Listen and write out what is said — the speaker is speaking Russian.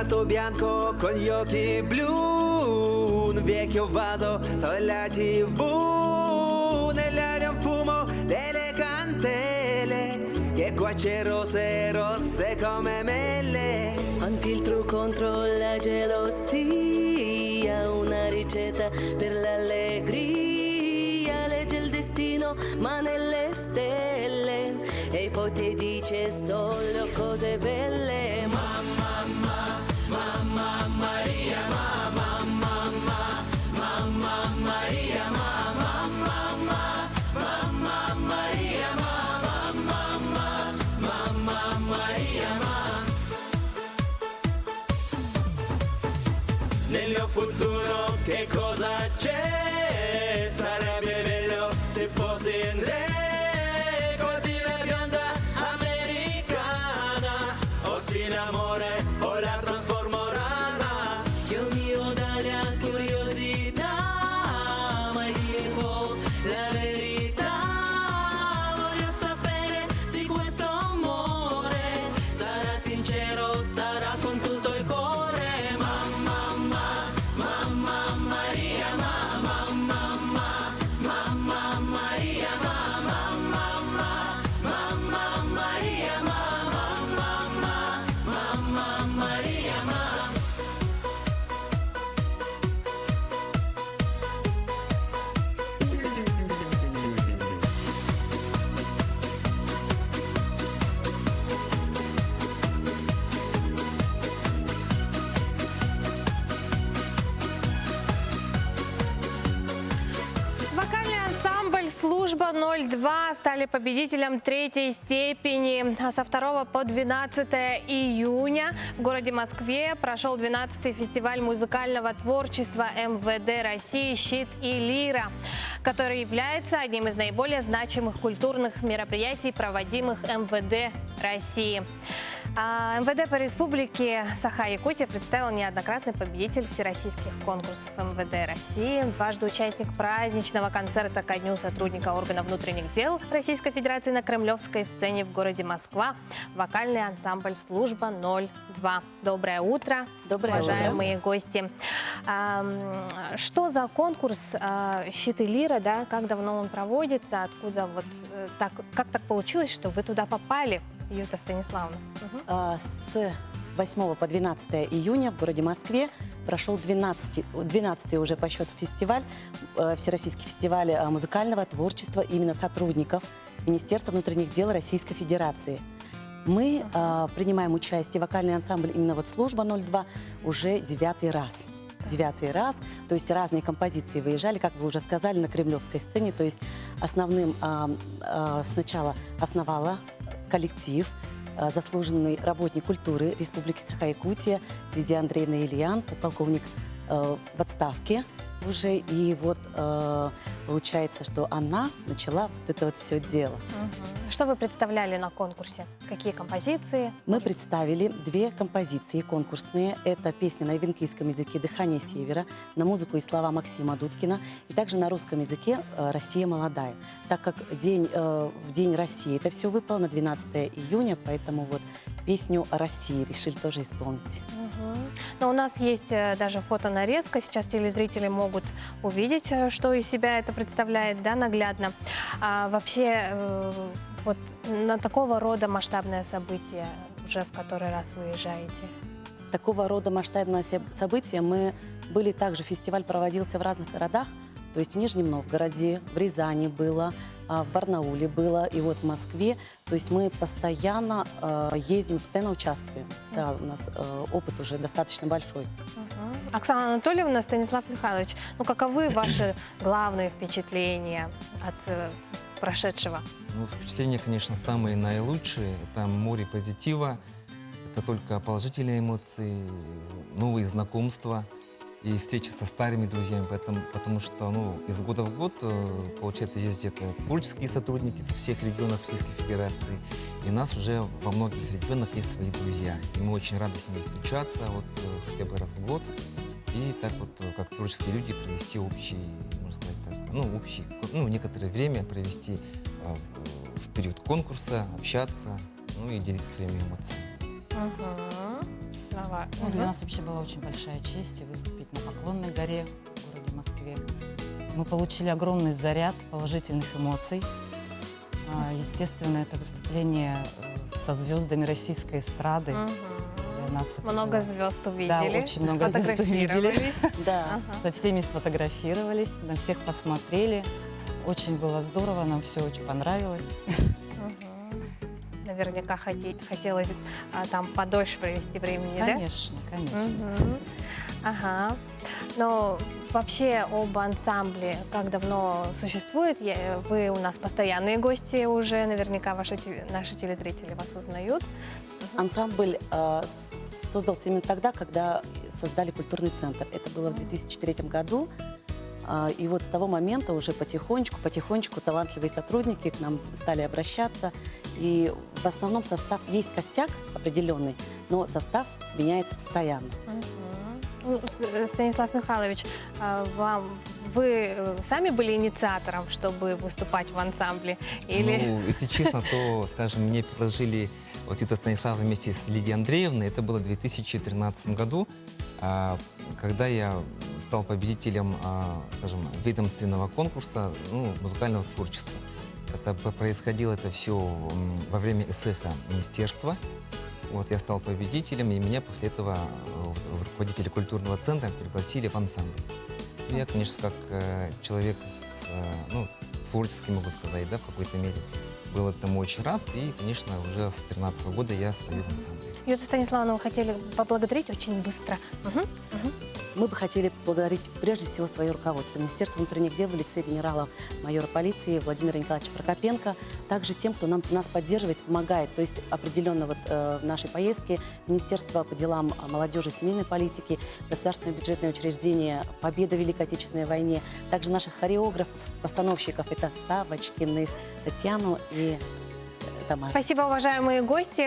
gatto bianco con gli occhi blu, un vecchio vaso sulla TV, nell'aria un fumo delle candele, e qua c'è rose rosse come mele. Un filtro contro la gelosia, una ricetta per l'allegria, legge il destino ma nelle stelle, e poi ti dice solo cose belle. Mamma, mamma Maria, mamma, mamma, mamma Maria, mamma, mamma, mamma Maria, mamma, mamma, mamma Maria, mamma. Nel mio futuro che cosa c'è? Sarebbe bello se fosse Andrea, così la bionda americana, o si innamora o la trasformo rana. Dio mio, dalle curiosità, mai dico la verità. Voglio sapere se questo amore sarà sincero, sarà con tutto il cuore. Mamma, mamma Maria, mamma, mamma, mamma Maria, mamma, mamma, mamma Maria, mamma, mamma, mamma Maria, mamma. Вокальный ансамбль «Служба 02» стали победителем третьей степени. Со 2 по 12 июня в городе Москве прошел 12-й фестиваль музыкального творчества МВД России «Щит и лира», который является одним из наиболее значимых культурных мероприятий, проводимых МВД России. МВД по республике Саха-Якутия представил неоднократный победитель всероссийских конкурсов МВД России, дважды участник праздничного концерта ко дню сотрудника органов внутренних дел Российской Федерации на Кремлевской сцене в городе Москва, вокальный ансамбль «Служба 02». Доброе утро, уважаемые гости. Что за конкурс «Щит и лира», да? Как давно он проводится, откуда вот так, как так получилось, что вы туда попали? Юта Станиславовна. С 8 по 12 июня в городе Москве прошел 12-й уже по счету фестиваль, Всероссийский фестиваль музыкального творчества именно сотрудников Министерства внутренних дел Российской Федерации. Мы принимаем участие, вокальный ансамбль именно вот «Служба 02» уже 9-й раз. 9-й раз, то есть разные композиции выезжали, как вы уже сказали, на Кремлевской сцене. То есть основным сначала основала коллектив, заслуженный работник культуры Республики Саха-Якутия Лидия Андреевна Ильян, подполковник в отставке уже. И вот получается, что она начала вот это вот все дело. Что вы представляли на конкурсе? Какие композиции? Мы представили 2 композиции конкурсные. Это песня на эвенкийском языке «Дыхание севера», на музыку и слова Максима Дудкина, и также на русском языке «Россия молодая». Так как в День России это все выпало на 12 июня, поэтому вот песню о России решили тоже исполнить. Но у нас есть даже фотонарезка. Сейчас телезрители могут увидеть, что из себя это представляет, да, наглядно. Вообще, вот на такого рода масштабное событие уже в который раз выезжаете? Такого рода масштабное событие мы были также, фестиваль проводился в разных городах, то есть в Нижнем Новгороде, в Рязани было, в Барнауле было, и вот в Москве. То есть мы постоянно ездим, постоянно участвуем. Да, у нас опыт уже достаточно большой. Оксана Анатольевна, Станислав Михайлович, ну каковы ваши главные впечатления от прошедшего? Ну, впечатления, конечно, самые наилучшие. Это море позитива, это только положительные эмоции, новые знакомства и встречи со старыми друзьями. Потому что из года в год, получается, ездят творческие сотрудники со всех регионов Российской Федерации. И у нас уже во многих регионах есть свои друзья. И мы очень рады с ними встречаться хотя бы раз в год. И так вот, как творческие люди, провести общий, можно сказать так, некоторое время провести в период конкурса, общаться, и делиться своими эмоциями. Ну, для нас вообще была очень большая честь выступить на Поклонной горе в городе Москве. Мы получили огромный заряд положительных эмоций. Естественно, это выступление со звездами российской эстрады. Для нас это Много было- звезд Да, увидели. очень много звезд увидели. Сфотографировались. Да. Ага. Со всеми сфотографировались, на всех посмотрели. Очень было здорово, нам все очень понравилось. Мгм. Наверняка хотелось там подольше провести времени, да? Конечно, конечно. Мгм. Ага. Но вообще об ансамбле как давно существует? Вы у нас постоянные гости уже, наверняка наши телезрители вас узнают. Ансамбль создался именно тогда, когда создали культурный центр. Это было в 2003 году. И вот с того момента уже потихонечку талантливые сотрудники к нам стали обращаться. И в основном состав, есть костяк определенный, но состав меняется постоянно. Ну, Станислав Михайлович, вы сами были инициатором, чтобы выступать в ансамбле? Или... Ну, если честно, то, скажем, мне предложили вот Юта Станиславовна вместе с Лидией Андреевной. Это было в 2013 году, когда я стал победителем, скажем, ведомственного конкурса, ну, музыкального творчества. Это происходило это все во время СЭХа министерства. Вот я стал победителем, и меня после этого руководители культурного центра пригласили в ансамбль. Ну, я, конечно, как человек, ну, творческий, могу сказать, да, в какой-то мере, был этому очень рад. И, конечно, уже с 2013 года я стою в ансамбле. Юта Станиславовна, вы хотели поблагодарить очень быстро. Мгм. Мы бы хотели поблагодарить прежде всего свое руководство, Министерство внутренних дел в лице генерала-майора полиции Владимира Николаевича Прокопенко, также тем, кто нас поддерживает, помогает. То есть определенно вот в нашей поездке Министерство по делам молодежи и семейной политики, Государственное бюджетное учреждение «Победа в Великой Отечественной войне», также наших хореографов, постановщиков, это Савочкиных, Татьяну и Тамару. Спасибо, уважаемые гости.